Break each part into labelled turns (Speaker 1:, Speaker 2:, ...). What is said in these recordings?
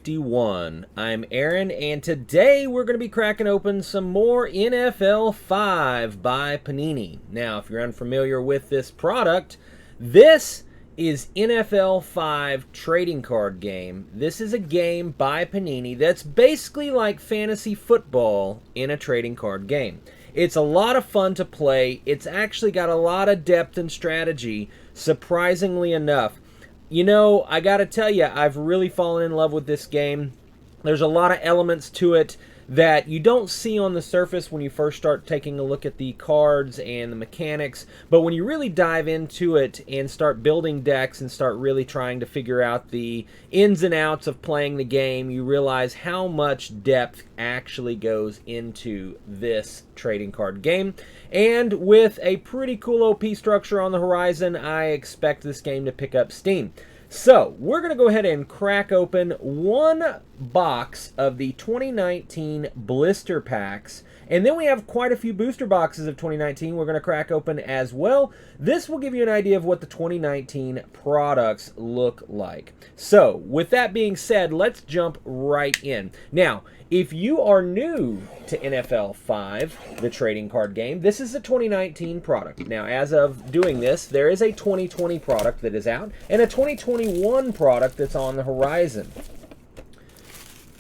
Speaker 1: 51. I'm Erin, and today we're going to be cracking open some more NFL 5 by Panini. Now, if you're unfamiliar with this product, this is NFL 5 trading card game. This is a game by Panini that's basically like fantasy football in a trading card game. It's a lot of fun to play. It's actually got a lot of depth and strategy, surprisingly enough. You know, I gotta tell you, I've really fallen in love with this game. There's a lot of elements to it that you don't see on the surface when you first start taking a look at the cards and the mechanics, but when you really dive into it and start building decks and start really trying to figure out the ins and outs of playing the game, you realize how much depth actually goes into this trading card game. And with a pretty cool OP structure on the horizon, I expect this game to pick up steam. So, we're going to go ahead and crack open one box of the 2019 blister packs. And then we have quite a few booster boxes of 2019 we're going to crack open as well. This will give you an idea of what the 2019 products look like. So, with that being said, let's jump right in. Now, if you are new to NFL 5, the trading card game, this is a 2019 product. Now, as of doing this, there is a 2020 product that is out and a 2021 product that's on the horizon.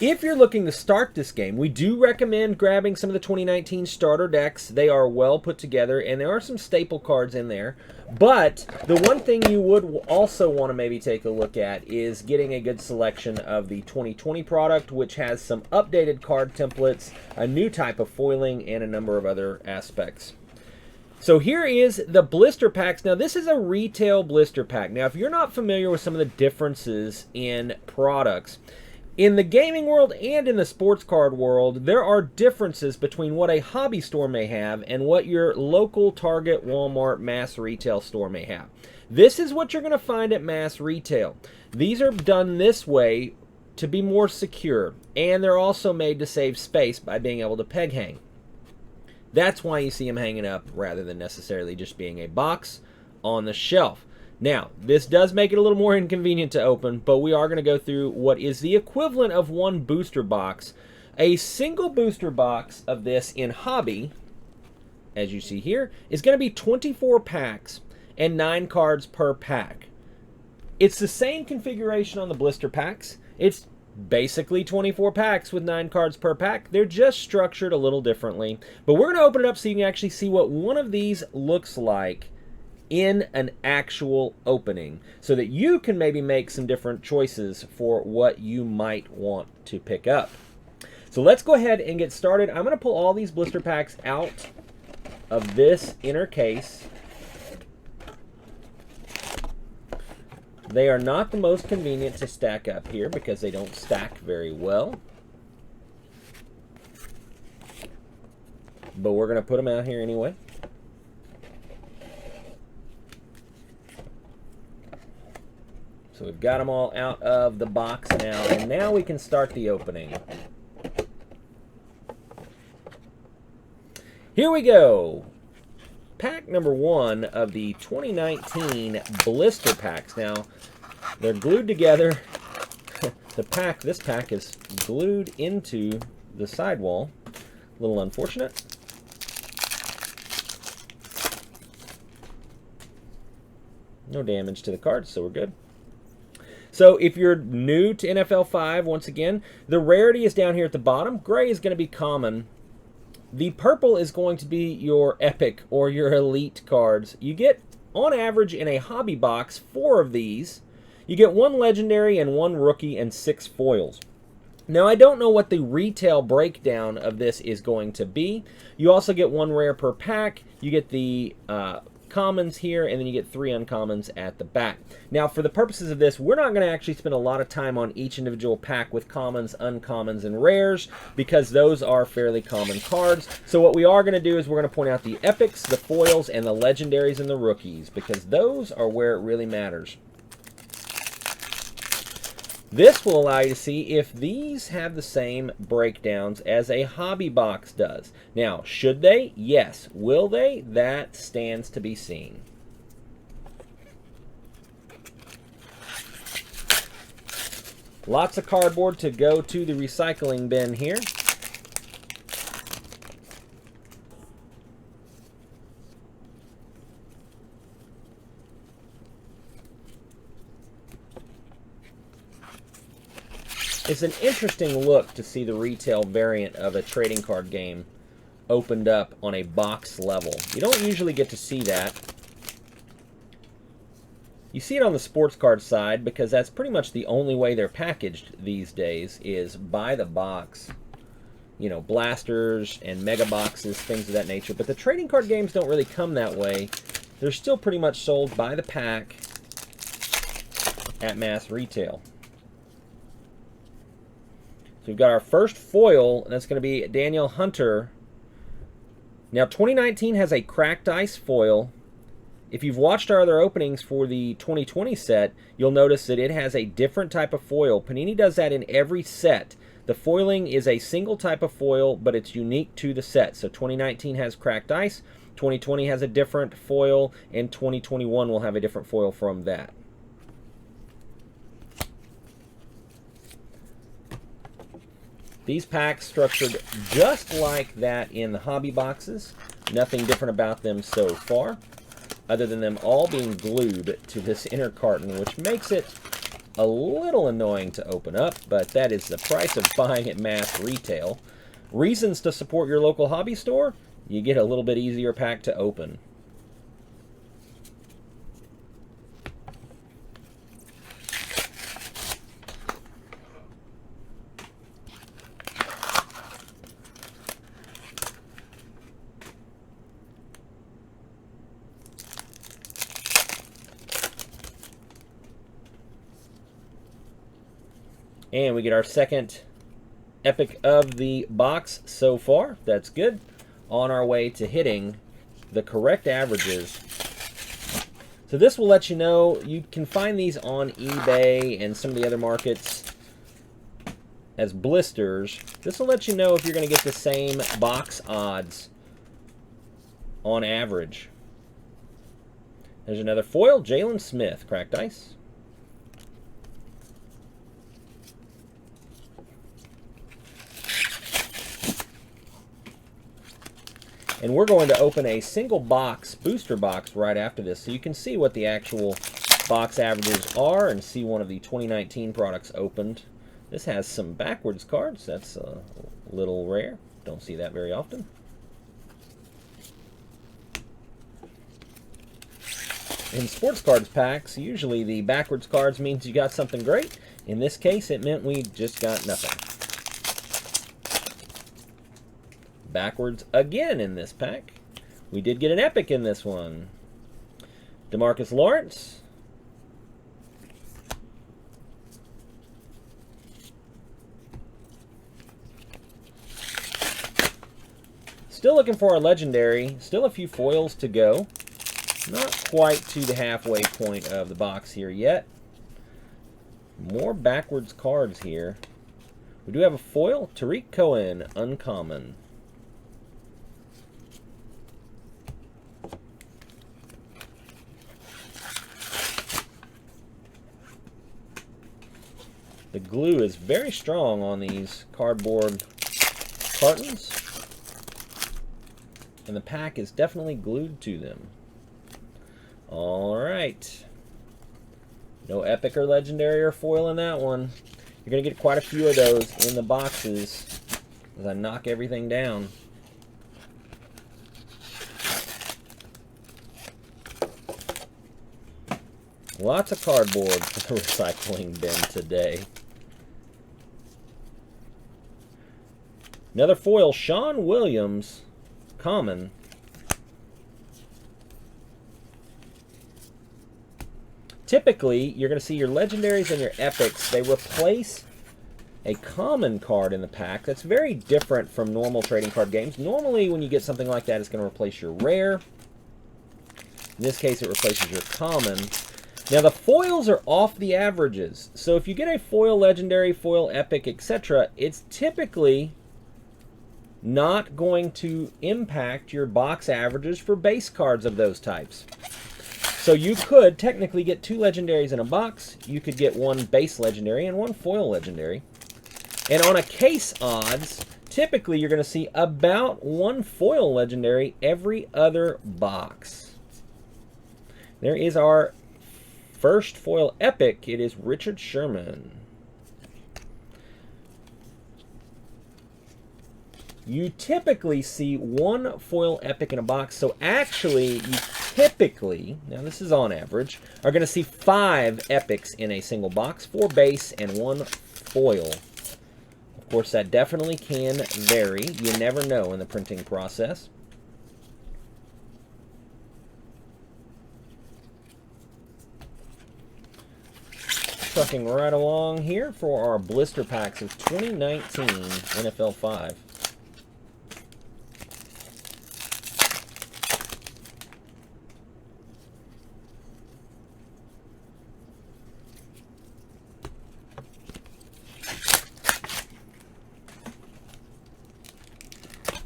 Speaker 1: If you're looking to start this game, we do recommend grabbing some of the 2019 starter decks. They are well put together, and there are some staple cards in there. But the one thing you would also want to maybe take a look at is getting a good selection of the 2020 product, which has some updated card templates, a new type of foiling, and a number of other aspects. So here is the blister packs. Now, this is a retail blister pack. Now, if you're not familiar with some of the differences in products, in the gaming world and in the sports card world, there are differences between what a hobby store may have and what your local Target, Walmart, mass retail store may have. This is what you're going to find at mass retail. These are done this way to be more secure, and they're also made to save space by being able to peg hang. That's why you see them hanging up rather than necessarily just being a box on the shelf. Now, this does make it a little more inconvenient to open, but we are going to go through what is the equivalent of one booster box. A single booster box of this in hobby, as you see here, is going to be 24 packs and 9 cards per pack. It's the same configuration on the blister packs. It's basically 24 packs with 9 cards per pack. They're just structured a little differently. But we're going to open it up so you can actually see what one of these looks like in an actual opening, so that you can maybe make some different choices for what you might want to pick up. So let's go ahead and get started. I'm going to pull all these blister packs out of this inner case. They are not the most convenient to stack up here because they don't stack very well. But we're going to put them out here anyway. So we've got them all out of the box now, and now we can start the opening. Here we go. Pack number 1 of the 2019 blister packs. Now, they're glued together. This pack is glued into the sidewall. A little unfortunate. No damage to the cards, so we're good. So if you're new to NFL 5, once again, the rarity is down here at the bottom. Gray is going to be common. The purple is going to be your epic or your elite cards. You get, on average, in a hobby box, 4 of these. You get 1 legendary and 1 rookie and 6 foils. Now, I don't know what the retail breakdown of this is going to be. You also get 1 rare per pack. You get the commons here, and then you get 3 uncommons at the back. Now, for the purposes of this, we're not going to actually spend a lot of time on each individual pack with commons, uncommons, and rares, because those are fairly common cards. So what we are going to do is we're going to point out the epics, the foils, and the legendaries and the rookies, because those are where it really matters. This will allow you to see if these have the same breakdowns as a hobby box does. Now, should they? Yes. Will they? That stands to be seen. Lots of cardboard to go to the recycling bin here. It's an interesting look to see the retail variant of a trading card game opened up on a box level. You don't usually get to see that. You see it on the sports card side because that's pretty much the only way they're packaged these days, is by the box. You know, blasters and mega boxes, things of that nature. But the trading card games don't really come that way. They're still pretty much sold by the pack at mass retail. So we've got our first foil, and that's going to be Daniel Hunter. Now, 2019 has a cracked ice foil. If you've watched our other openings for the 2020 set, you'll notice that it has a different type of foil. Panini does that in every set. The foiling is a single type of foil, but it's unique to the set. So 2019 has cracked ice, 2020 has a different foil, and 2021 will have a different foil from that. These packs structured just like that in the hobby boxes. Nothing different about them so far, other than them all being glued to this inner carton, which makes it a little annoying to open up, but that is the price of buying at mass retail. Reasons to support your local hobby store: you get a little bit easier pack to open. And we get our second epic of the box so far. That's good. On our way to hitting the correct averages. So this will let you know, you can find these on eBay and some of the other markets as blisters. This will let you know if you're going to get the same box odds on average. There's another foil, Jalen Smith, cracked ice. And we're going to open a single box, booster box, right after this, so you can see what the actual box averages are and see one of the 2019 products opened. This has some backwards cards. That's a little rare. Don't see that very often. In sports cards packs, usually the backwards cards means you got something great. In this case, it meant we just got nothing. Backwards again in this pack. We did get an epic in this one. DeMarcus Lawrence. Still looking for our legendary. Still a few foils to go. Not quite to the halfway point of the box here yet. More backwards cards here. We do have a foil. Tariq Cohen, uncommon. The glue is very strong on these cardboard cartons, and the pack is definitely glued to them. All right. No epic or legendary or foil in that one. You're going to get quite a few of those in the boxes as I knock everything down. Lots of cardboard for the recycling bin today. Another foil, Sean Williams, common. Typically, you're going to see your legendaries and your epics, they replace a common card in the pack. That's very different from normal trading card games. Normally, when you get something like that, it's going to replace your rare. In this case, it replaces your common. Now, the foils are off the averages. So if you get a foil legendary, foil epic, etc., it's typically not going to impact your box averages for base cards of those types. So you could technically get 2 legendaries in a box. You could get 1 base legendary and 1 foil legendary. And on a case odds, typically you're going to see about 1 foil legendary every other box. There is our first foil epic. It is Richard Sherman. You typically see 1 foil epic in a box, so actually you typically, now this is on average, are going to see 5 epics in a single box, 4 base and 1 foil. Of course, that definitely can vary. You never know in the printing process. Trucking right along here for our blister packs of 2019 NFL 5.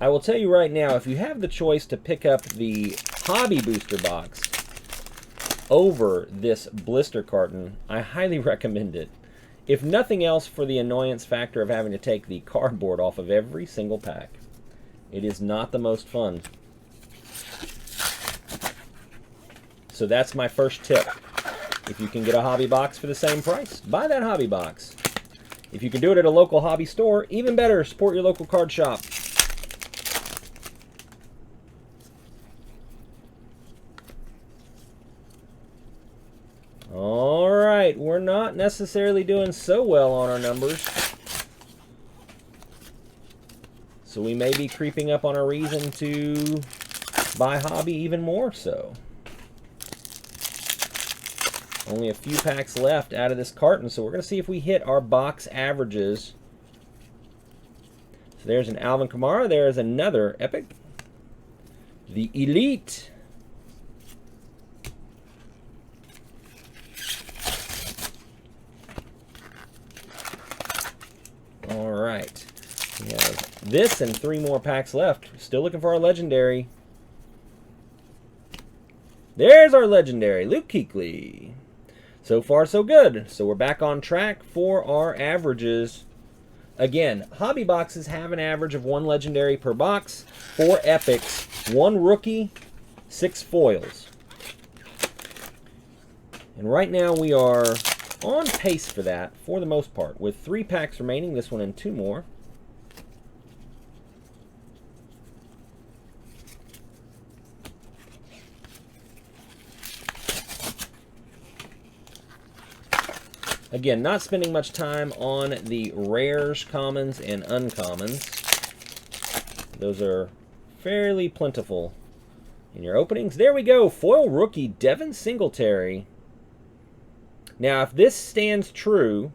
Speaker 1: I will tell you right now, if you have the choice to pick up the hobby booster box over this blister carton, I highly recommend it. If nothing else, for the annoyance factor of having to take the cardboard off of every single pack. It is not the most fun. So that's my first tip. If you can get a hobby box for the same price, buy that hobby box. If you can do it at a local hobby store, even better, support your local card shop. All right, we're not necessarily doing so well on our numbers. So we may be creeping up on a reason to buy hobby even more so. Only a few packs left out of this carton, so we're going to see if we hit our box averages. So there's an Alvin Kamara. There's another epic. The Elite. All right. We have this and 3 more packs left. Still looking for our legendary. There's our legendary, Luke Kuechly. So far, so good. So we're back on track for our averages. Again, hobby boxes have an average of 1 legendary per box, 4 epics, 1 rookie, 6 foils. And right now we are on pace for that, for the most part, with 3 packs remaining, this one and 2 more. Again, not spending much time on the rares, commons, and uncommons. Those are fairly plentiful in your openings. There we go, foil rookie, Devin Singletary. Now, if this stands true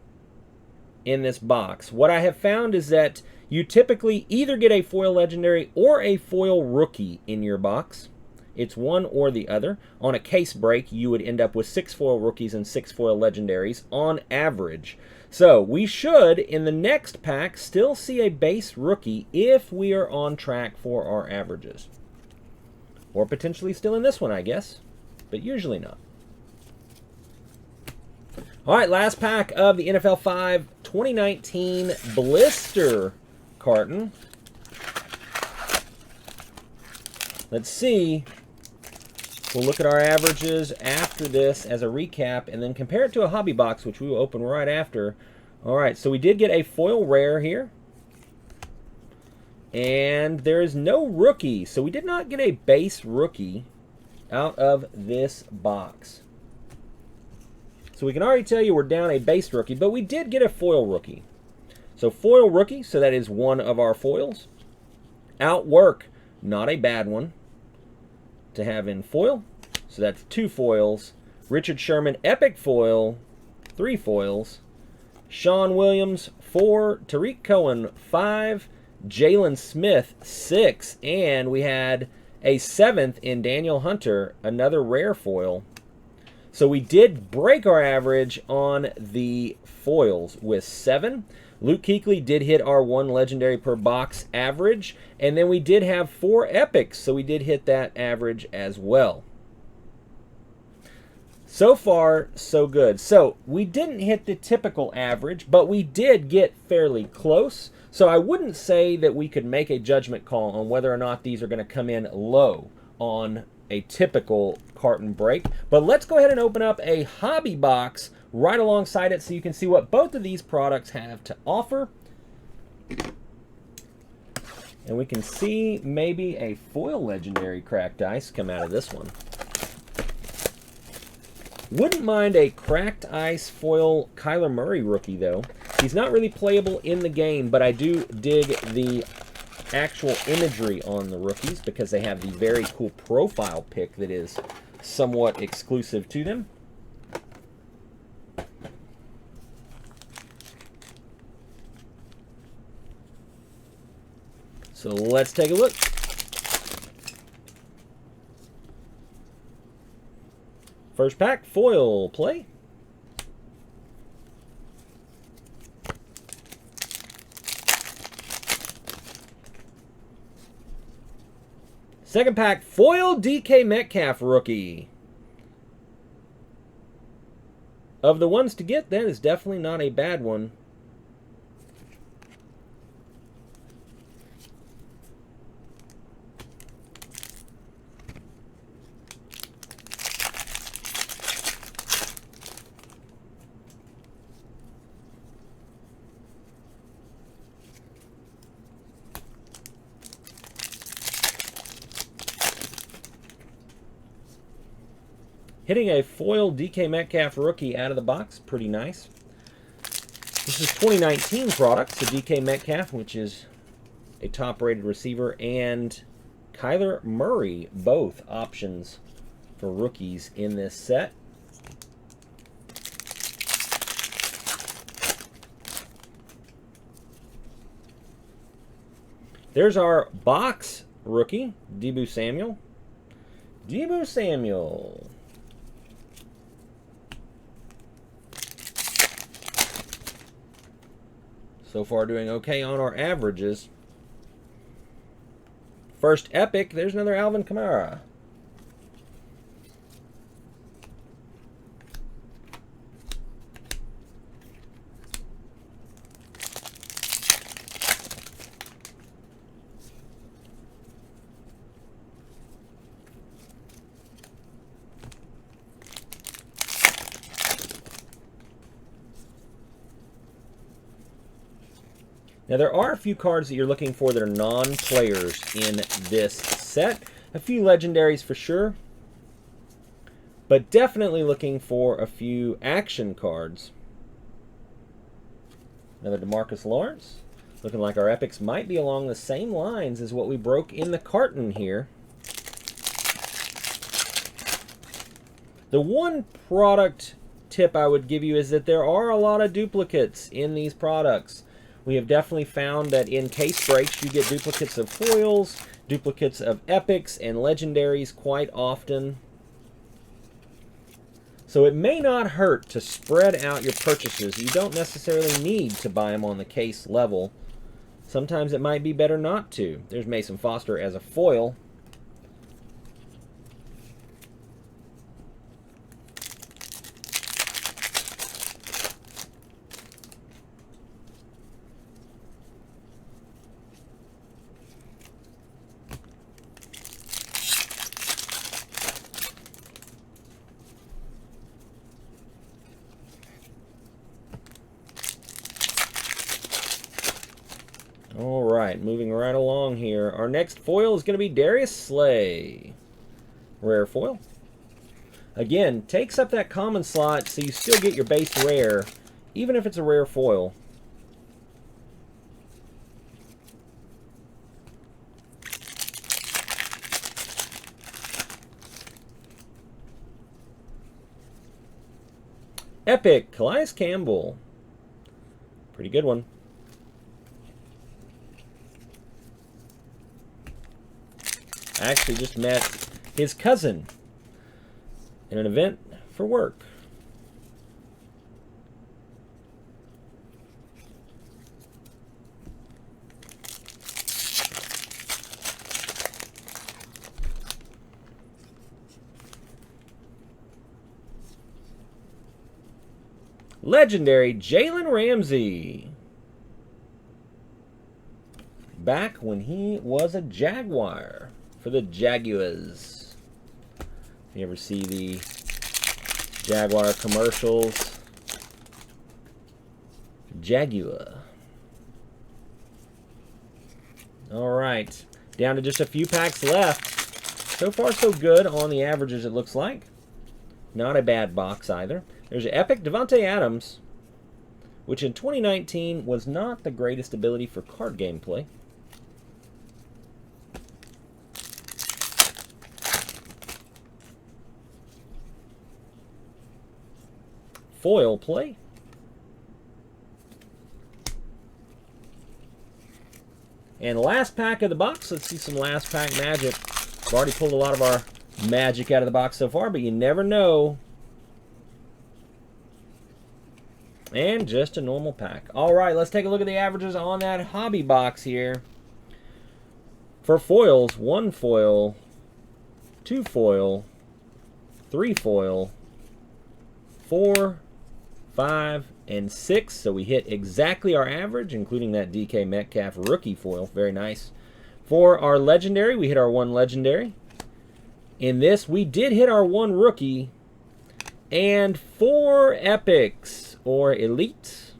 Speaker 1: in this box, what I have found is that you typically either get a foil legendary or a foil rookie in your box. It's one or the other. On a case break, you would end up with 6 foil rookies and 6 foil legendaries on average. So we should, in the next pack, still see a base rookie if we are on track for our averages. Or potentially still in this one, I guess. But usually not. All right, last pack of the NFL 5 2019 blister carton. Let's see. We'll look at our averages after this as a recap and then compare it to a hobby box, which we will open right after. All right, so we did get a foil rare here. And there is no rookie, so we did not get a base rookie out of this box. So we can already tell you we're down a base rookie, but we did get a foil rookie. So foil rookie, so that is one of our foils. Outwork, not a bad one to have in foil. So that's 2 foils. Richard Sherman, epic foil, 3 foils. Sean Williams, 4. Tariq Cohen, 5. Jalen Smith, 6. And we had a 7th in Daniel Hunter, another rare foil. So we did break our average on the foils with 7. Luke Kuechly did hit our 1 legendary per box average. And then we did have 4 epics, so we did hit that average as well. So far, so good. So we didn't hit the typical average, but we did get fairly close. So I wouldn't say that we could make a judgment call on whether or not these are going to come in low on a typical carton break. But let's go ahead and open up a hobby box right alongside it so you can see what both of these products have to offer. And we can see maybe a foil legendary cracked ice come out of this one. Wouldn't mind a cracked ice foil Kyler Murray rookie, though. He's not really playable in the game, but I do dig the actual imagery on the rookies because they have the very cool profile pic that is somewhat exclusive to them. So let's take a look. First pack, foil play. Second pack, foil DK Metcalf rookie. Of the ones to get, that is definitely not a bad one. Hitting a foil DK Metcalf rookie out of the box, pretty nice. This is 2019 product, so DK Metcalf, which is a top-rated receiver, and Kyler Murray, both options for rookies in this set. There's our box rookie, Deebo Samuel. Deebo Samuel. So far doing okay on our averages. First epic, there's another Alvin Kamara. Now, there are a few cards that you're looking for that are non-players in this set. A few legendaries for sure. But definitely looking for a few action cards. Another DeMarcus Lawrence. Looking like our epics might be along the same lines as what we broke in the carton here. The one product tip I would give you is that there are a lot of duplicates in these products. We have definitely found that in case breaks, you get duplicates of foils, duplicates of epics, and legendaries quite often. So it may not hurt to spread out your purchases. You don't necessarily need to buy them on the case level. Sometimes it might be better not to. There's Mason Foster as a foil. All right, moving right along here. Our next foil is going to be Darius Slay. Rare foil. Again, takes up that common slot, so you still get your base rare, even if it's a rare foil. Epic, Calais Campbell. Pretty good one. I actually just met his cousin in an event for work. Legendary Jalen Ramsey. Back when he was a Jaguar for the Jaguars. If you ever see the Jaguar commercials, Jaguar. All right, down to just a few packs left. So far, so good on the averages, it looks like. Not a bad box either. There's an epic Devontae Adams, which in 2019 was not the greatest ability for card gameplay. Foil play. And last pack of the box. Let's see some last pack magic. We've already pulled a lot of our magic out of the box so far, but you never know. And just a normal pack. All right, let's take a look at the averages on that hobby box here. For foils, 1 foil, 2 foil, 3 foil, 4, 5, and 6. So we hit exactly our average, including that DK Metcalf rookie foil. Very nice. For our legendary, we hit our 1 legendary. In this, we did hit our 1 rookie and 4 epics or elite.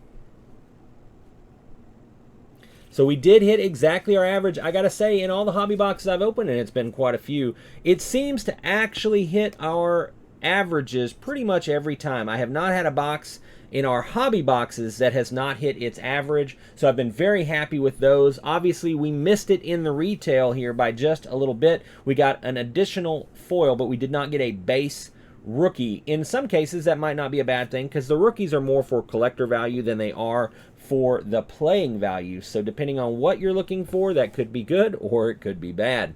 Speaker 1: So we did hit exactly our average. I gotta say, in all the hobby boxes I've opened, and it's been quite a few, it seems to actually hit our averages pretty much every time. I have not had a box in our hobby boxes that has not hit its average, so I've been very happy with those. Obviously, we missed it in the retail here by just a little bit. We got an additional foil, but we did not get a base rookie. In some cases, that might not be a bad thing, because the rookies are more for collector value than they are for the playing value. So depending on what you're looking for, that could be good or it could be bad.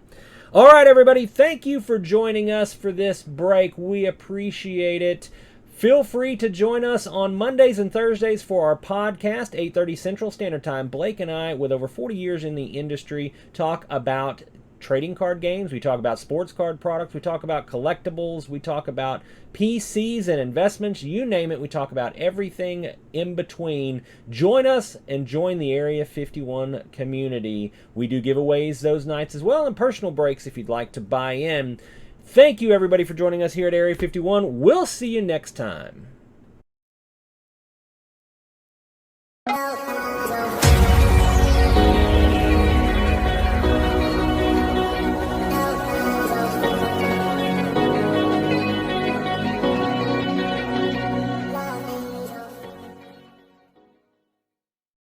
Speaker 1: All right, everybody, thank you for joining us for this break. We appreciate it. Feel free to join us on Mondays and Thursdays for our podcast, 8:30 Central Standard Time. Blake and I, with over 40 years in the industry, talk about trading card games. We talk about sports card products. We talk about collectibles. We talk about PCs and investments. You name it, we talk about everything in between. Join us and join the Area 51 community. We do giveaways those nights as well, and personal breaks if you'd like to buy in. Thank you, everybody, for joining us here at Area 51. We'll see you next time.